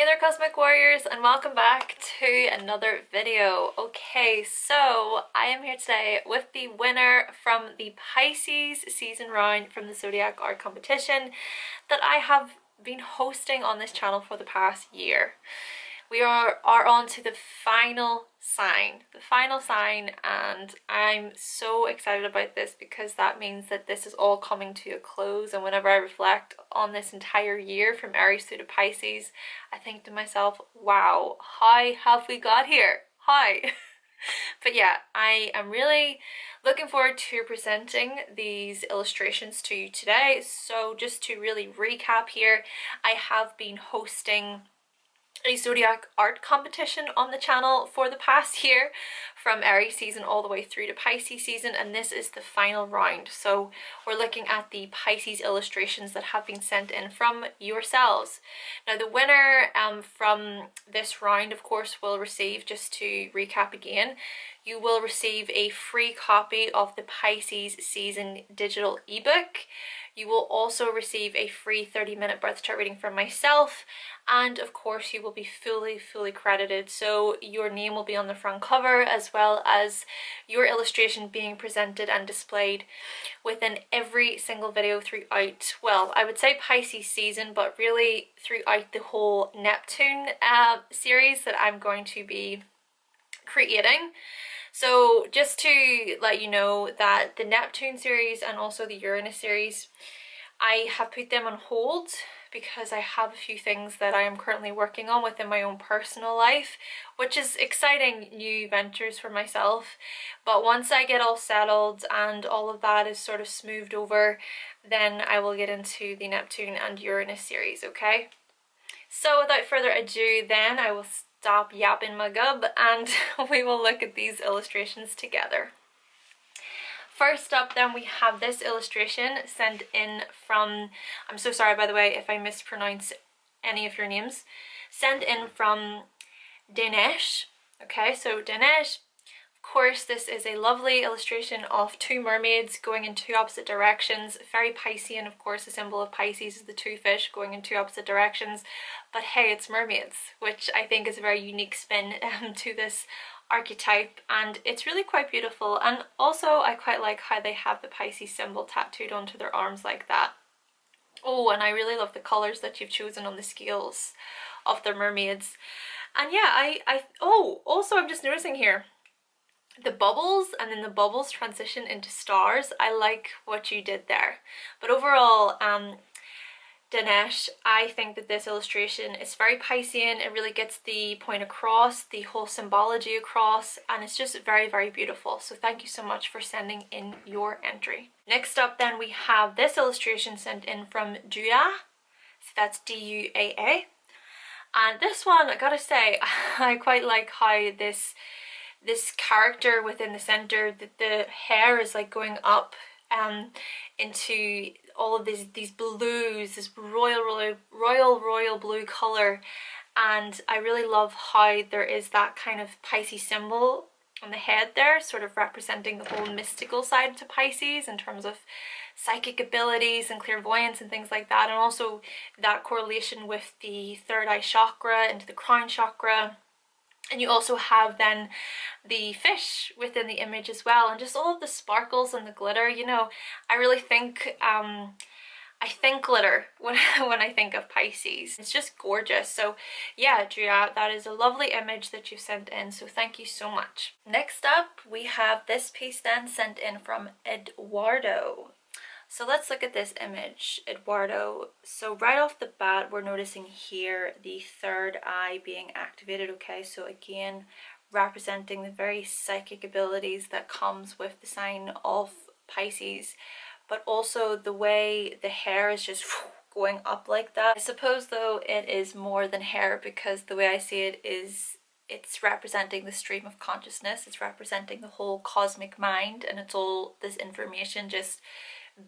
there, Cosmic Warriors, and welcome back to another video. Okay, so I am here today with the winner from the Pisces season round from the Zodiac art competition that I have been hosting on this channel for the past year. We are on to the final sign, and I'm so excited about this because that means that this is all coming to a close. And whenever I reflect on this entire year from Aries through to Pisces, I think to myself, wow, how have we got here? How? But yeah, I am really looking forward to presenting these illustrations to you today. So just to really recap here, I have been hosting a Zodiac art competition on the channel for the past year, from Aries season all the way through to Pisces season, and this is the final round. So we're looking at the Pisces illustrations that have been sent in from yourselves. Now the winner from this round, of course, will receive, just to recap again, you will receive a free copy of the Pisces season digital ebook. You will also receive a free 30-minute birth chart reading from myself, and of course you will be fully credited. So your name will be on the front cover, as well as your illustration being presented and displayed within every single video throughout, well, I would say Pisces season, but really throughout the whole Neptune series that I'm going to be creating. So just to let you know that the Neptune series and also the Uranus series, I have put them on hold because I have a few things that I am currently working on within my own personal life, which is exciting new ventures for myself. But once I get all settled and all of that is sort of smoothed over, then I will get into the Neptune and Uranus series, okay? So without further ado, then I will stop yapping my gub and we will look at these illustrations together. First up then, we have this illustration sent in from, I'm so sorry by the way if I mispronounce any of your names, sent in from Dinesh. Okay, so Dinesh, of course this is a lovely illustration of two mermaids going in two opposite directions. Very Piscean, of course. The symbol of Pisces is the two fish going in two opposite directions, but hey, it's mermaids, which I think is a very unique spin to this archetype, and it's really quite beautiful. And also I quite like how they have the Pisces symbol tattooed onto their arms like that. Oh, and I really love the colors that you've chosen on the scales of the mermaids. And yeah, also I'm just noticing here the bubbles, and then the bubbles transition into stars. I like what you did there. But overall, Dinesh, I think that this illustration is very Piscean. It really gets the point across, the whole symbology across, and it's just very beautiful. So thank you so much for sending in your entry. Next up then, we have this illustration sent in from Duaa. So that's D-U-A-A. And this one, I gotta say, I quite like how this character within the center, the hair is like going up into all of these blues, this royal blue color. And I really love how there is that kind of Pisces symbol on the head there, sort of representing the whole mystical side to Pisces in terms of psychic abilities and clairvoyance and things like that, and also that correlation with the third eye chakra into the crown chakra. And you also have then the fish within the image as well, and just all of the sparkles and the glitter. You know, I really think I think glitter when I think of Pisces. It's just gorgeous. So yeah, Duaa, that is a lovely image that you sent in, so thank you so much. Next up, we have this piece then sent in from Eduardo. So let's look at this image, Eduardo. So right off the bat, we're noticing here the third eye being activated, okay? So again, representing the very psychic abilities that comes with the sign of Pisces, but also the way the hair is just going up like that. I suppose though it is more than hair, because the way I see it is it's representing the stream of consciousness. It's representing the whole cosmic mind, and it's all this information just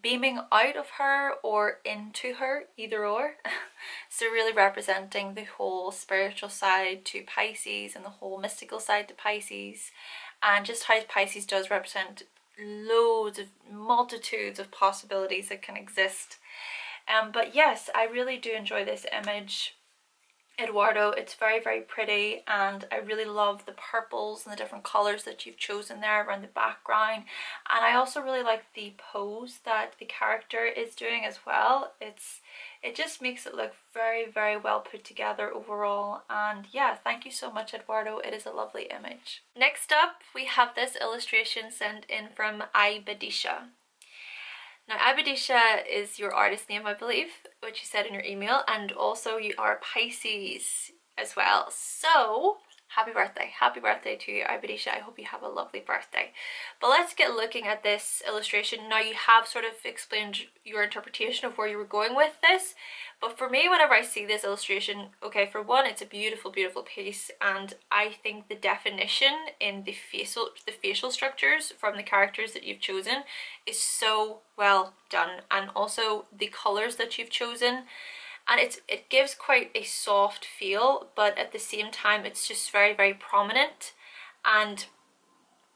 beaming out of her or into her, either or. So really representing the whole spiritual side to Pisces and the whole mystical side to Pisces, and just how Pisces does represent loads of multitudes of possibilities that can exist. But yes, I really do enjoy this image. Eduardo. It's very, very pretty, and I really love the purples and the different colors that you've chosen there around the background. And I also really like the pose that the character is doing as well. It just makes it look very, very well put together overall. And yeah, thank you so much, Eduardo. It is a lovely image. Next up, we have this illustration sent in from Ibadisha. Now, Abadisha is your artist name, I believe, which you said in your email, and also you are Pisces as well. So, happy birthday. Happy birthday to you, Abadisha. I hope you have a lovely birthday. But let's get looking at this illustration. Now, you have sort of explained your interpretation of where you were going with this, but for me, whenever I see this illustration, okay, for one, it's a beautiful, beautiful piece, and I think the definition in the facial structures from the characters that you've chosen is so well done, and also the colors that you've chosen, and it gives quite a soft feel, but at the same time, it's just very, very prominent. And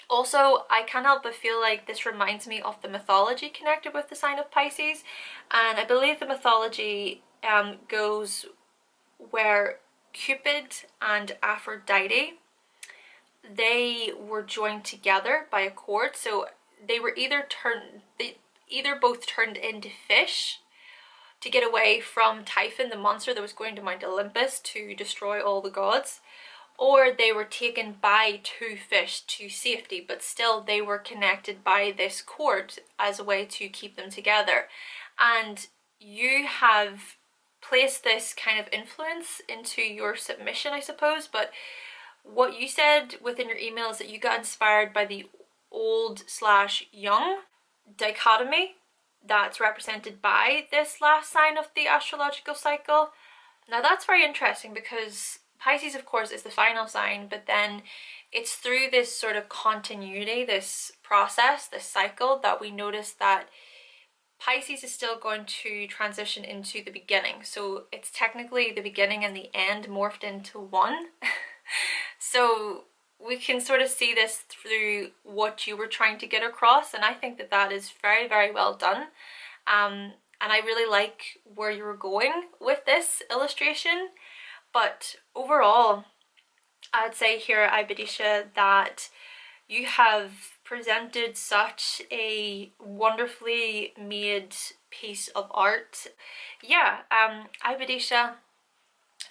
also, I can't help but feel like this reminds me of the mythology connected with the sign of Pisces, and I believe the mythology goes where Cupid and Aphrodite, they were joined together by a cord. So they either both turned into fish to get away from Typhon, the monster that was going to Mount Olympus to destroy all the gods, or they were taken by two fish to safety, but still they were connected by this cord as a way to keep them together. And you have placed this kind of influence into your submission, I suppose, but what you said within your email is that you got inspired by the old/young dichotomy that's represented by this last sign of the astrological cycle. Now that's very interesting because Pisces, of course, is the final sign, but then it's through this sort of continuity, this process, this cycle, that we notice that Pisces is still going to transition into the beginning. So it's technically the beginning and the end morphed into one. So we can sort of see this through what you were trying to get across, and I think that that is very, very well done. And I really like where you were going with this illustration. But overall, I'd say here, Ibadisha, that you have presented such a wonderfully made piece of art. Yeah, Ibadisha,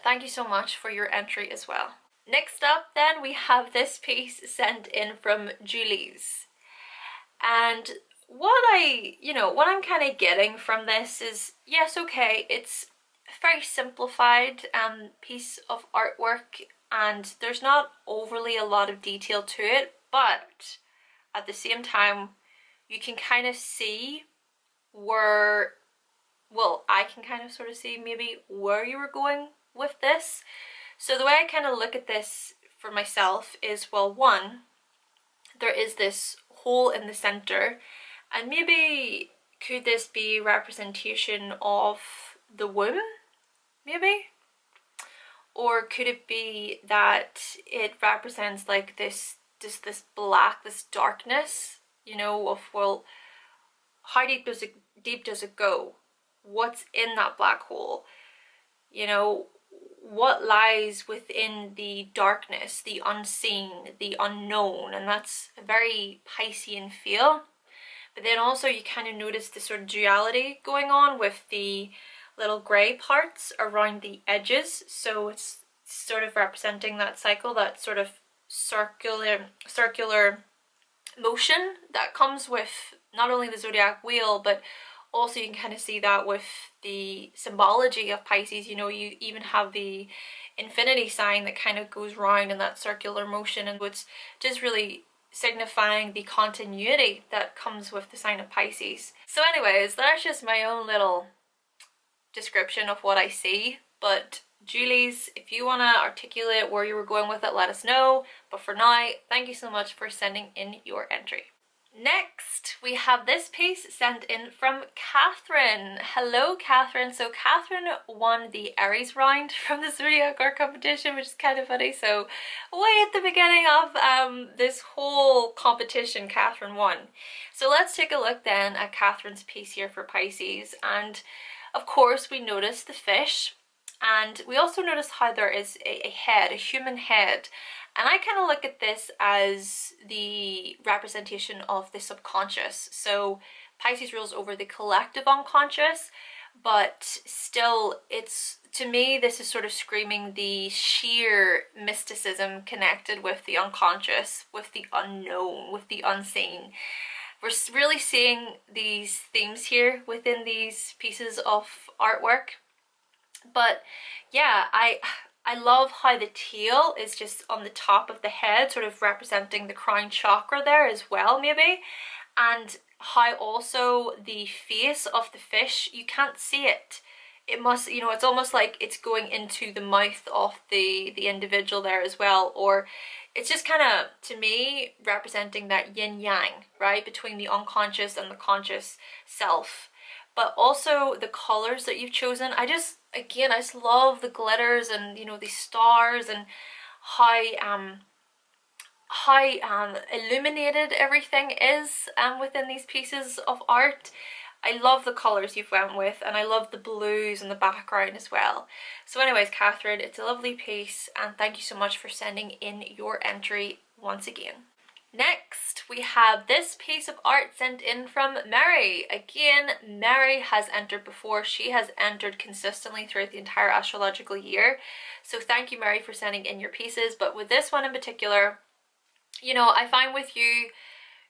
thank you so much for your entry as well. Next up then, we have this piece sent in from Julie's. And what I'm kind of getting from this is, yes, okay, it's a very simplified piece of artwork, and there's not overly a lot of detail to it, but at the same time, you can kind of see where, well, I can kind of sort of see maybe where you were going with this. So the way I kind of look at this for myself is, well, one, there is this hole in the center, and maybe could this be representation of the womb, maybe? Or could it be that it represents like this black, this darkness, you know, of, well, how deep does it go? What's in that black hole? You know, what lies within the darkness, the unseen, the unknown, and that's a very Piscean feel. But then also you kind of notice the sort of duality going on with the little grey parts around the edges, so it's sort of representing that cycle, that sort of circular motion that comes with not only the zodiac wheel, but also you can kind of see that with the symbology of Pisces. You know, you even have the infinity sign that kind of goes round in that circular motion, and it's just really signifying the continuity that comes with the sign of Pisces. So anyways, that's just my own little description of what I see, but Julie's, if you want to articulate where you were going with it, let us know. But for now, thank you so much for sending in your entry. Next, we have this piece sent in from Catherine. Hello, Catherine. So Catherine won the Aries round from the Zodiac art competition, which is kind of funny. So way at the beginning of this whole competition, Catherine won. So let's take a look then at Catherine's piece here for Pisces. And of course, we notice the fish. And we also notice how there is a head, a human head. And I kind of look at this as the representation of the subconscious. So Pisces rules over the collective unconscious, but still it's, to me, this is sort of screaming the sheer mysticism connected with the unconscious, with the unknown, with the unseen. We're really seeing these themes here within these pieces of artwork. But yeah, I love how the tail is just on the top of the head, sort of representing the crown chakra there as well, maybe. And how also the face of the fish, you can't see it. It must, you know, it's almost like it's going into the mouth of the individual there as well. Or it's just kind of, to me, representing that yin yang, right, between the unconscious and the conscious self. But also the colors that you've chosen, I just love the glitters and, you know, the stars, and how illuminated everything is within these pieces of art. I love the colours you've went with, and I love the blues in the background as well. So anyways, Catherine, it's a lovely piece, and thank you so much for sending in your entry once again. Next, we have this piece of art sent in from Mary. Again, Mary has entered before. She has entered consistently throughout the entire astrological year. So thank you, Mary, for sending in your pieces. But with this one in particular, you know, I find with you,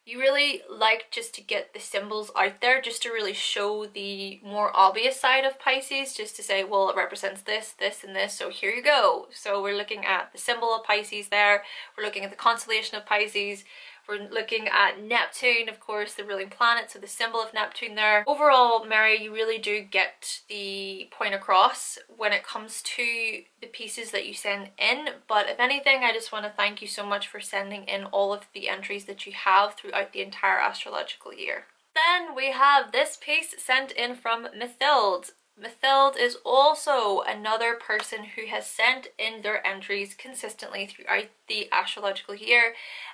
you really like just to get the symbols out there, just to really show the more obvious side of Pisces, just to say, well, it represents this, this, and this, so here you go. So we're looking at the symbol of Pisces there, we're looking at the constellation of Pisces, we're looking at Neptune, of course, the ruling planet, so the symbol of Neptune there. Overall, Mary, you really do get the point across when it comes to the pieces that you send in. But if anything, I just want to thank you so much for sending in all of the entries that you have throughout the entire astrological year. Then we have this piece sent in from Mathilde. Mathilde is also another person who has sent in their entries consistently throughout the astrological year,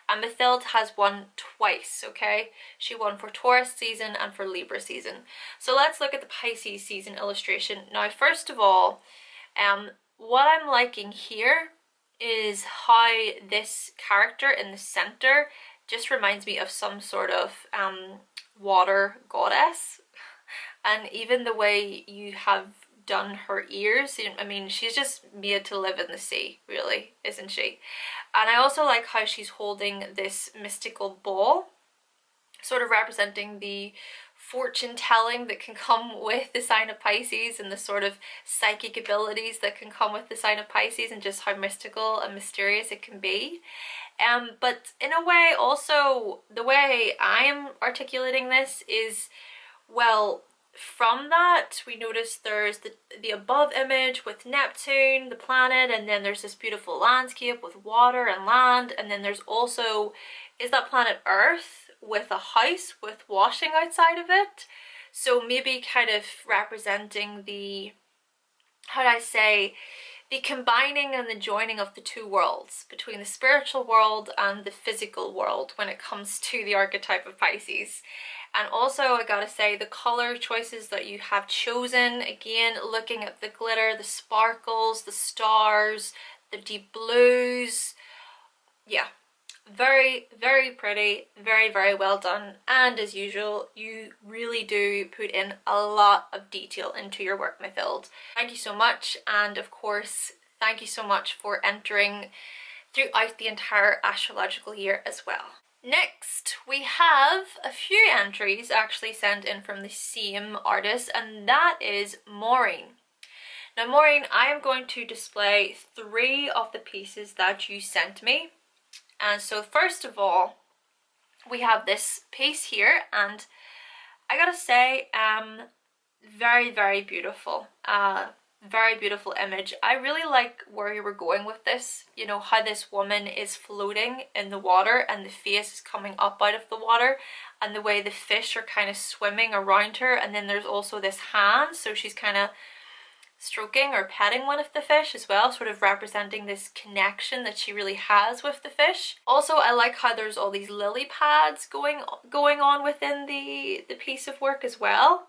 and Mathilde has won twice, okay? She won for Taurus season and for Libra season. So let's look at the Pisces season illustration. Now, first of all, what I'm liking here is how this character in the center just reminds me of some sort of water goddess. And even the way you have done her ears, I mean, she's just made to live in the sea, really, isn't she? And I also like how she's holding this mystical ball, sort of representing the fortune telling that can come with the sign of Pisces, and the sort of psychic abilities that can come with the sign of Pisces, and just how mystical and mysterious it can be. But in a way, also, the way I'm articulating this is, well, from that we notice there's the above image with Neptune, the planet, and then there's this beautiful landscape with water and land, and then there's also, is that planet Earth with a house with washing outside of it. So maybe kind of representing the, how do I say, the combining and the joining of the two worlds, between the spiritual world and the physical world when it comes to the archetype of Pisces. And also, I gotta say, the color choices that you have chosen, again, looking at the glitter, the sparkles, the stars, the deep blues, yeah, very, very pretty, very, very well done. And as usual, you really do put in a lot of detail into your work, Mathilde. Thank you so much, and of course, thank you so much for entering throughout the entire astrological year as well. Next, we have a few entries actually sent in from the same artist, and that is Maureen. Now, Maureen, I am going to display 3 of the pieces that you sent me. And so first of all, we have this piece here, and I gotta say, very, very beautiful. Very beautiful image. I really like where you were going with this, you know, how this woman is floating in the water and the face is coming up out of the water, and the way the fish are kind of swimming around her, and then there's also this hand, so she's kind of stroking or petting one of the fish as well, sort of representing this connection that she really has with the fish. Also, I like how there's all these lily pads going on within the piece of work as well.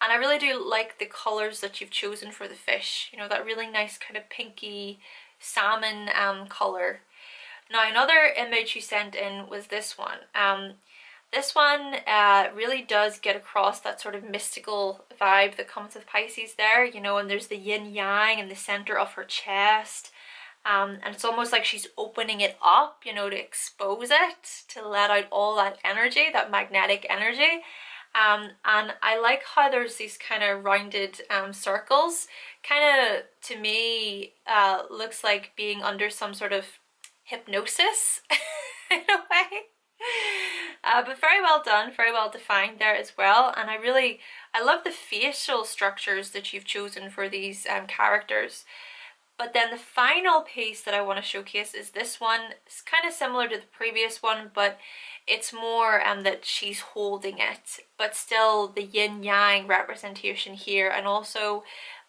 And I really do like the colours that you've chosen for the fish, you know, that really nice kind of pinky salmon colour. Now another image you sent in was this one. This one really does get across that sort of mystical vibe that comes with Pisces there, you know, and there's the yin yang in the center of her chest. And it's almost like she's opening it up, you know, to expose it, to let out all that energy, that magnetic energy. And I like how there's these kind of rounded circles. Kind of, to me, looks like being under some sort of hypnosis in a way. But very well done, very well defined there as well. And I love the facial structures that you've chosen for these characters. But then the final piece that I want to showcase is this one. It's kind of similar to the previous one, but it's more that she's holding it, but still the yin-yang representation here, and also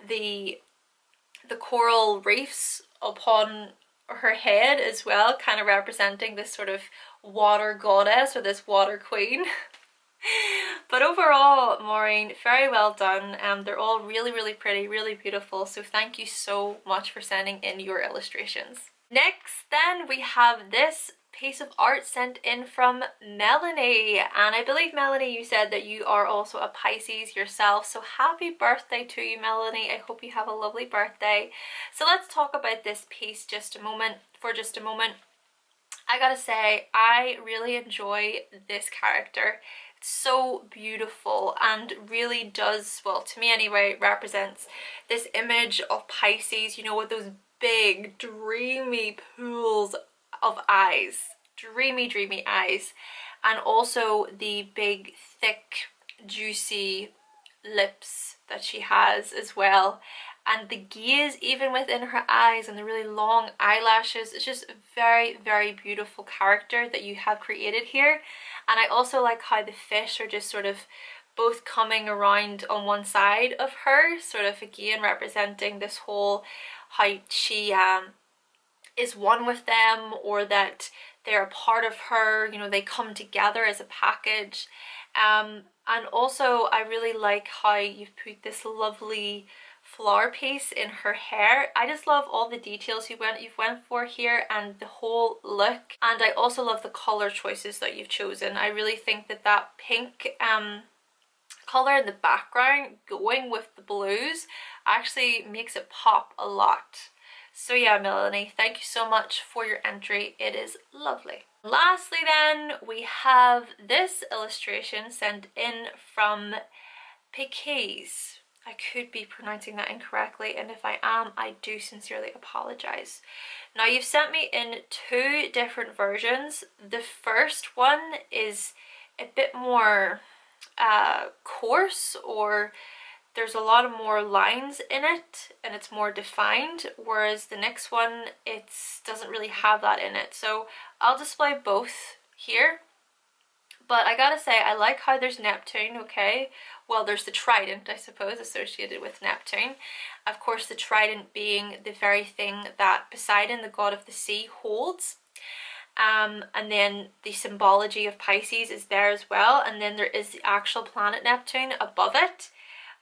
the coral reefs upon her head as well, kind of representing this sort of water goddess or this water queen. But overall, Maureen, very well done. They're all really, really pretty, really beautiful. So thank you so much for sending in your illustrations. Next, then, we have this piece of art sent in from Melanie. And I believe, Melanie, you said that you are also a Pisces yourself. So happy birthday to you, Melanie. I hope you have a lovely birthday. So let's talk about this piece for just a moment. I gotta say, I really enjoy this character. It's so beautiful and really does, well, to me anyway, represents this image of Pisces, you know, with those big, dreamy pools of eyes. Dreamy, dreamy eyes. And also the big, thick, juicy lips that she has as well. And the gaze even within her eyes and the really long eyelashes. It's just a very, very beautiful character that you have created here. And I also like how the fish are just sort of both coming around on one side of her, sort of again representing this whole, how she is one with them, or that they're a part of her, you know, they come together as a package. And also I really like how you've put this lovely flower piece in her hair. I just love all the details you've went for here and the whole look. And I also love the color choices that you've chosen. I really think that that pink color in the background going with the blues actually makes it pop a lot. So yeah, Melanie, thank you so much for your entry. It is lovely. Lastly then, we have this illustration sent in from Pisces. I could be pronouncing that incorrectly, and if I am, I do sincerely apologize. Now, you've sent me in two different versions. The first one is a bit more coarse, or there's a lot of more lines in it and it's more defined, whereas the next one, it doesn't really have that in it. So I'll display both here. But I gotta say, I like how there's Neptune, okay? Well, there's the trident, I suppose, associated with Neptune. Of course, the trident being the very thing that Poseidon, the god of the sea, holds. And then the symbology of Pisces is there as well. And then there is the actual planet Neptune above it.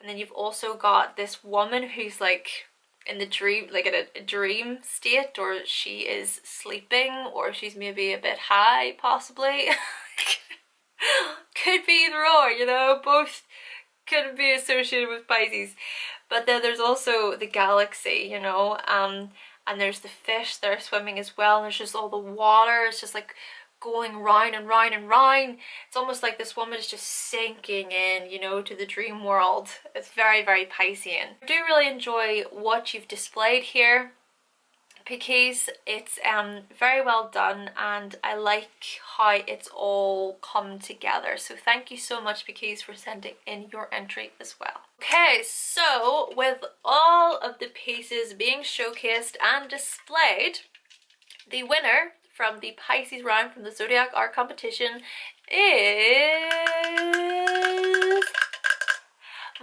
And then you've also got this woman who's like in the dream, like in a dream state, or she is sleeping, or she's maybe a bit high, possibly. Could be either or, you know, both could be associated with Pisces. But then there's also the galaxy, you know, and there's the fish that are swimming as well, and there's just all the water. It's just like going round and round and round. It's almost like this woman is just sinking in, you know, to the dream world. It's very, very Piscean. I do really enjoy what you've displayed here, Pisces. It's very well done, and I like how it's all come together. So thank you so much, Pisces, for sending in your entry as well. Okay, so with all of the pieces being showcased and displayed, the winner from the Pisces round from the Zodiac art competition is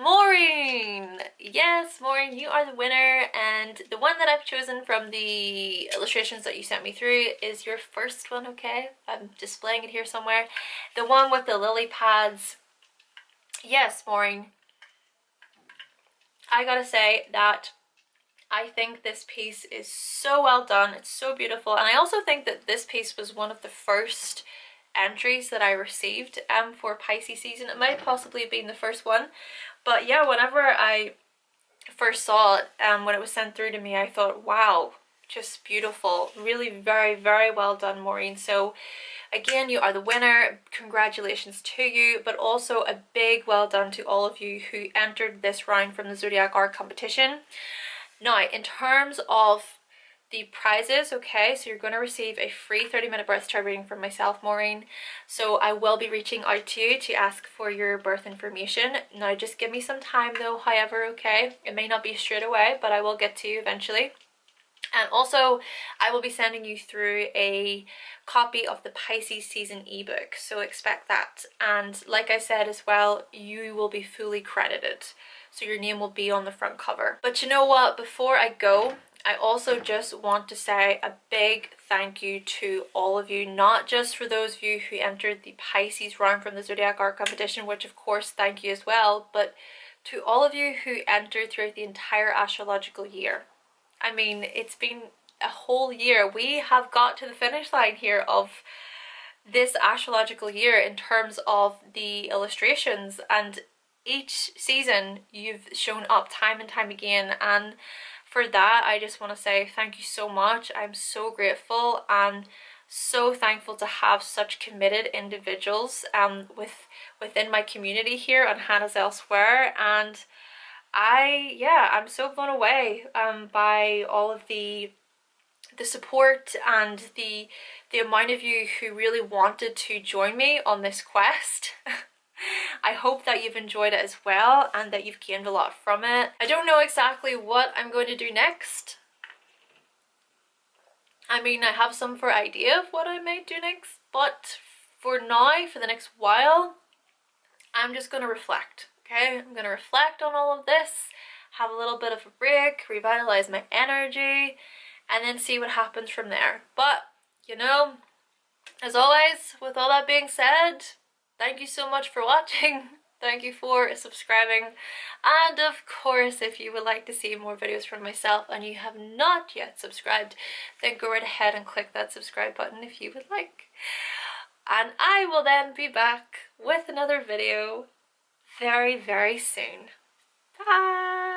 Maureen. Yes, Maureen, you are the winner, and the one that I've chosen from the illustrations that you sent me through is your first one, okay? I'm displaying it here somewhere. The one with the lily pads. Yes, Maureen, I gotta say that I think this piece is so well done. It's so beautiful. And I also think that this piece was one of the first entries that I received for Pisces season. It might possibly have been the first one. But yeah, whenever I first saw it, when it was sent through to me, I thought, wow, just beautiful. Really very, very well done, Maureen. So again, you are the winner. Congratulations to you, but also a big well done to all of you who entered this round from the Zodiac Art competition. Now, in terms of the prizes, okay, so you're going to receive a free 30-minute birth chart reading from myself, Maureen. So I will be reaching out to you to ask for your birth information. Now, just give me some time though, however, okay? It may not be straight away, but I will get to you eventually. And also, I will be sending you through a copy of the Pisces season ebook, so expect that. And like I said as well, you will be fully credited, so your name will be on the front cover. But you know what, before I go, I also just want to say a big thank you to all of you, not just for those of you who entered the Pisces round from the Zodiac Art competition, which of course thank you as well, but to all of you who entered throughout the entire astrological year. I mean, it's been a whole year. We have got to the finish line here of this astrological year in terms of the illustrations, and each season you've shown up time and time again, and for that I just want to say thank you so much. I'm so grateful and so thankful to have such committed individuals within my community here on Hannah's Elsewhere. And I'm so blown away by all of the support and the amount of you who really wanted to join me on this quest. I hope that you've enjoyed it as well and that you've gained a lot from it. I don't know exactly what I'm going to do next. I mean, I have some for idea of what I may do next, but for now, for the next while, I'm just going to reflect. Okay, I'm going to reflect on all of this, have a little bit of a break, revitalize my energy, and then see what happens from there. But, you know, as always, with all that being said, thank you so much for watching. Thank you for subscribing. And of course, if you would like to see more videos from myself and you have not yet subscribed, then go right ahead and click that subscribe button if you would like. And I will then be back with another video very, very soon. Bye!